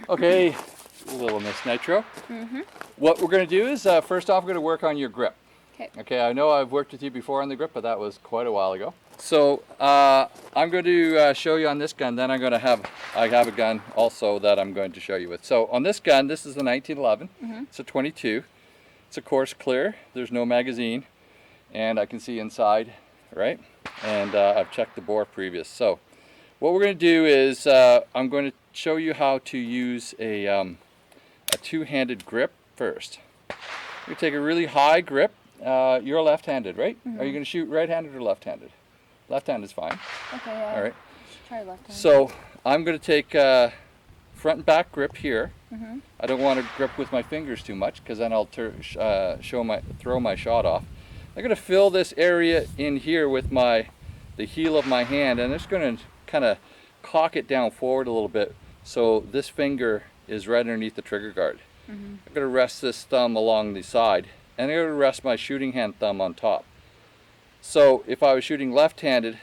Okay, little Miss Nitro. What we're going to do is, first off, we're going to work on your grip. Okay, I know I've worked with you before on the grip, but that was quite a while ago. So I'm going to show you on this gun, then I have a gun also that I'm going to show you with. So on this gun, this is the 1911. It's a 22. It's a course clear. There's no magazine, and I can see inside, right? And I've checked the bore previous. So what we're going to do is I'm going to show you how to use a two-handed grip first. You take a really high grip. You're left-handed, right? Are you going to shoot right-handed or left-handed? Left-handed is fine. Okay, yeah. All right. Try left-handed. So I'm going to take front and back grip here. I don't want to grip with my fingers too much because then I'll throw my shot off. I'm going to fill this area in here with the heel of my hand, and I'm just going to kind of cock it down forward a little bit so this finger is right underneath the trigger guard. I'm going to rest this thumb along the side, and I'm going to rest my shooting hand thumb on top. So if I was shooting left-handed,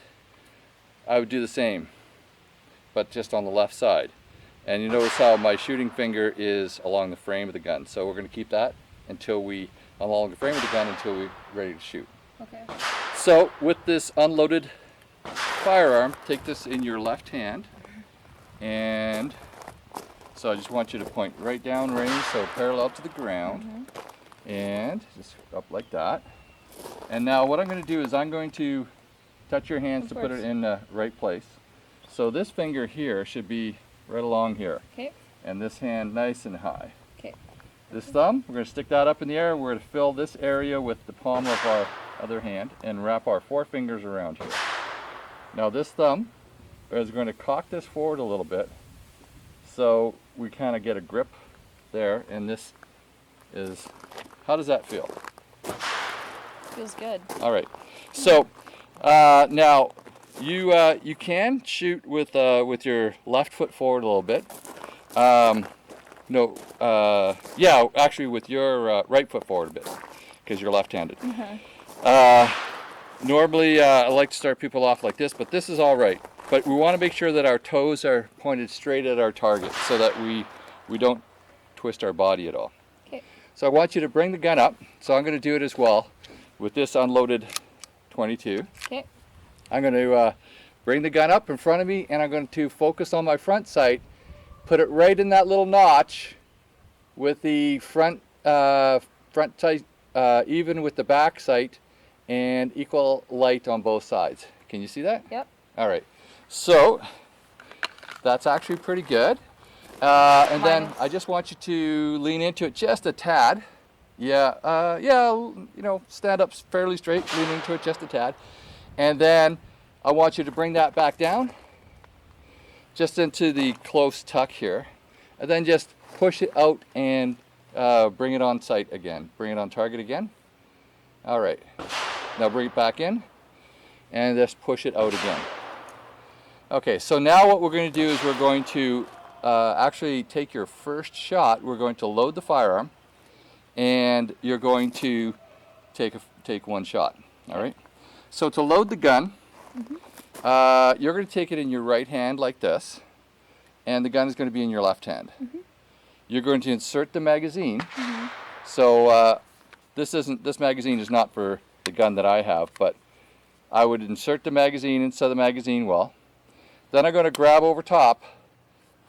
I would do the same, but just on the left side. And you notice how my shooting finger is along the frame of the gun. So we're going to keep that along the frame of the gun until we're ready to shoot. Okay. So with this unloaded firearm, take this in your left hand, and so I just want you to point right down range, so parallel to the ground, and just up like that. And now what I'm going to do is I'm going to touch your hands to put it in the right place. So this finger here should be right along here. Okay. And this hand nice and high. Okay. This thumb, we're going to stick that up in the air. We're going to fill this area with the palm of our other hand and wrap our four fingers around here. Now this thumb is going to cock this forward a little bit so we kind of get a grip there, and this is, how does that feel? Feels good. All right. So now you can shoot with your left foot forward a little bit. Yeah, actually with your right foot forward a bit because you're left-handed. Normally I like to start people off like this, but this is all right. But we want to make sure that our toes are pointed straight at our target so that we don't twist our body at all. Okay. So I want you to bring the gun up. So I'm going to do it as well with this unloaded 22. Okay. I'm going to bring the gun up in front of me, and I'm going to focus on my front sight, put it right in that little notch with the front sight even with the back sight, and equal light on both sides. Can you see that? Yep. All right. So that's actually pretty good. And then I just want you to lean into it just a tad. Yeah, stand up fairly straight, lean into it just a tad. And then I want you to bring that back down, just into the close tuck here. And then just push it out and bring it on sight again. Bring it on target again. All right. Now bring it back in, and just push it out again. Okay, so now what we're going to do is we're going to actually take your first shot. We're going to load the firearm, and you're going to take one shot. All right. So to load the gun, you're going to take it in your right hand like this, and the gun is going to be in your left hand. You're going to insert the magazine. So this magazine is not for the gun that I have, but I would insert the magazine inside the magazine well. Then I'm going to grab over top,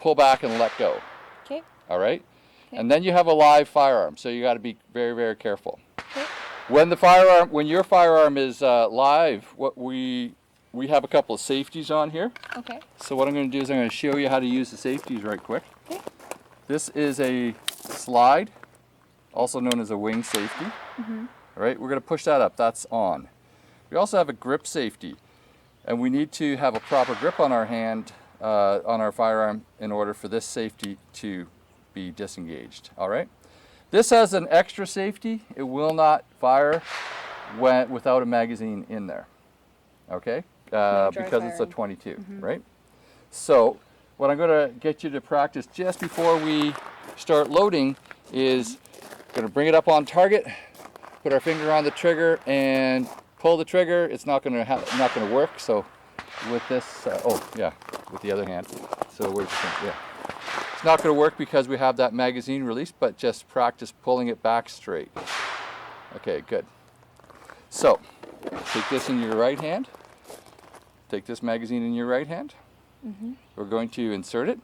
pull back, and let go. Okay. All right. Okay. And then you have a live firearm, so you got to be very, very careful. Okay. When your firearm is live, we have a couple of safeties on here. Okay. So what I'm going to do is I'm going to show you how to use the safeties right quick. Okay. This is a slide, also known as a wing safety. All right, we're going to push that up. That's on. We also have a grip safety, and we need to have a proper grip on our hand, on our firearm, in order for this safety to be disengaged. All right. This has an extra safety. It will not fire without a magazine in there. Okay, because it's a 22, right? So what I'm going to get you to practice just before we start loading is going to bring it up on target, put our finger on the trigger, and pull the trigger. It's not going to work. So with this, with the other hand. So we're just gonna, It's not going to work because we have that magazine release, but just practice pulling it back straight. Okay, good. So, take this in your right hand. Take this magazine in your right hand. We're going to insert it.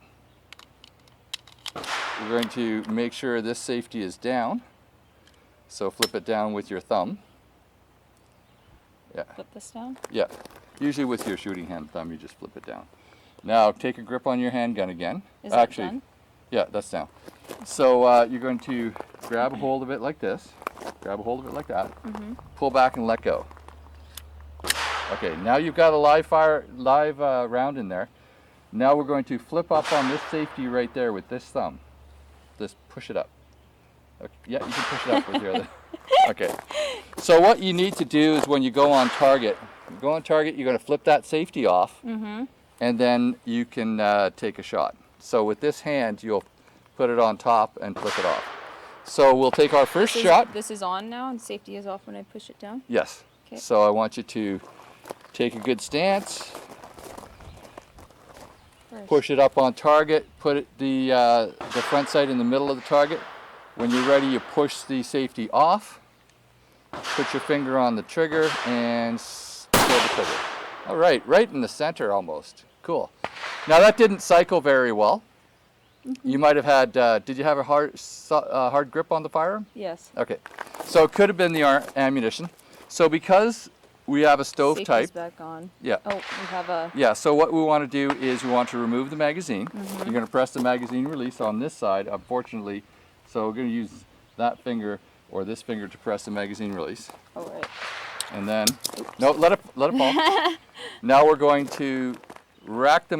We're going to make sure this safety is down. So flip it down with your thumb. Yeah. Flip this down. Yeah. Usually with your shooting hand thumb, you just flip it down. Now take a grip on your handgun again. Is that done? Yeah, that's down. So you're going to grab a hold of it like this. Grab a hold of it like that. Pull back and let go. Okay, now you've got a live round in there. Now we're going to flip up on this safety right there with this thumb. Just push it up. Okay. Yeah, you can push it up with your other. Okay. So what you need to do is when you go on target, you're going to flip that safety off, and then you can take a shot. So with this hand, you'll put it on top and flip it off. So we'll take our first shot. This is on now, and safety is off when I push it down? Yes. Okay. So I want you to take a good stance. Push it up on target. Put the front sight in the middle of the target. When you're ready, you push the safety off. Put your finger on the trigger and pull the trigger. All right, right in the center almost. Cool. Now that didn't cycle very well. You might have had. Did you have a hard grip on the firearm? Yes. Okay. So it could have been the ammunition. So because we have a stove type. Safety's back on. Yeah. Oh, we have a. Yeah, so what we want to do is we want to remove the magazine. You're going to press the magazine release on this side, unfortunately. So we're going to use that finger or this finger to press the magazine release. Oh, right. And then, no, let it fall. Now we're going to rack the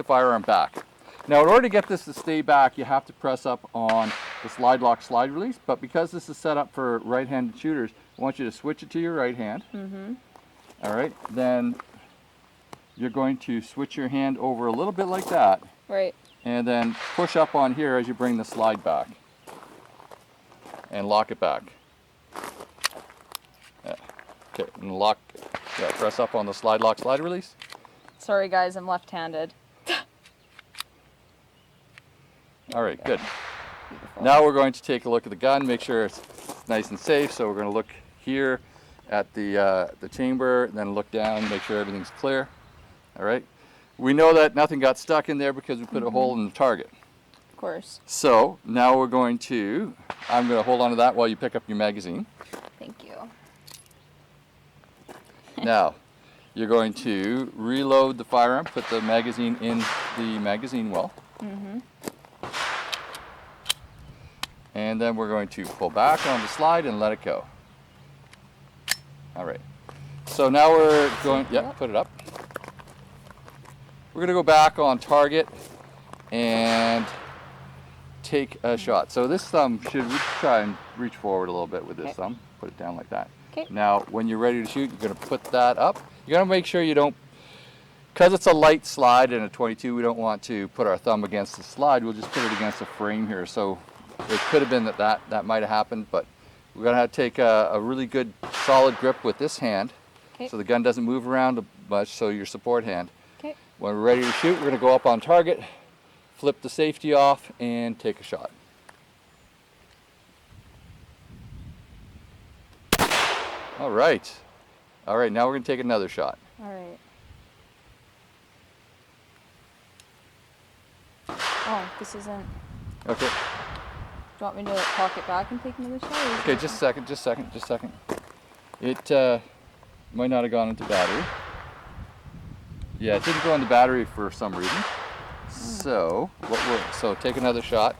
firearm back. Now in order to get this to stay back, you have to press up on the slide lock slide release, but because this is set up for right-handed shooters, I want you to switch it to your right hand. All right, then you're going to switch your hand over a little bit like that. Right. And then push up on here as you bring the slide back. And lock it back. Yeah. Okay, and press up on the slide lock slide release. Sorry guys, I'm left-handed. All right, good. Beautiful. Now we're going to take a look at the gun, make sure it's nice and safe. So we're going to look here at the chamber, then look down, make sure everything's clear. All right. We know that nothing got stuck in there because we put a hole in the target. Of course. So now I'm going to hold on to that while you pick up your magazine. Thank you. Now, you're going to reload the firearm, put the magazine in the magazine well. And then we're going to pull back on the slide and let it go. All right. So now we're going, put it up. We're going to go back on target and take a shot. So this thumb should try and reach forward a little bit with this thumb. Put it down like that. Okay. Now, when you're ready to shoot, you're going to put that up. You're going to make sure you don't, because it's a light slide in a 22, we don't want to put our thumb against the slide. We'll just put it against the frame here. So it could have been that might have happened, but we're going to have to take a really good solid grip with this hand. Okay. So the gun doesn't move around much, so your support hand. Okay. When we're ready to shoot, we're going to go up on target, flip the safety off, and take a shot. All right. All right, now we're going to take another shot. All right. Oh, this isn't. Okay. Do you want me to lock it back and take another shot? Or Okay, just a second. It might not have gone into battery. Yeah, it didn't go into battery for some reason. So take another shot.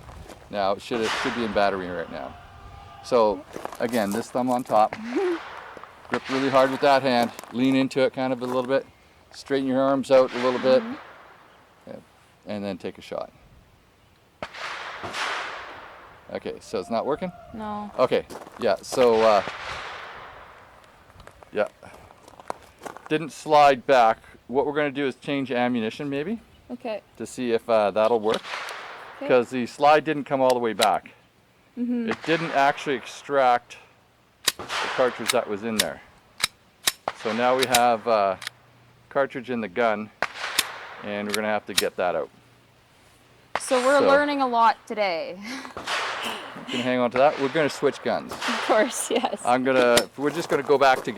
Now it should be in battery right now. So again, this thumb on top. Grip really hard with that hand. Lean into it kind of a little bit. Straighten your arms out a little bit. Yeah, and then take a shot. Okay, so it's not working? No. Okay, yeah, so yeah. Didn't slide back. What we're going to do is change ammunition maybe Okay. to see if that'll work. Okay. Because the slide didn't come all the way back. It didn't actually extract the cartridge that was in there. So now we have cartridge in the gun, and we're going to have to get that out. So we're learning a lot today. You can hang on to that. We're going to switch guns. Of course, yes. We're just going to go back together.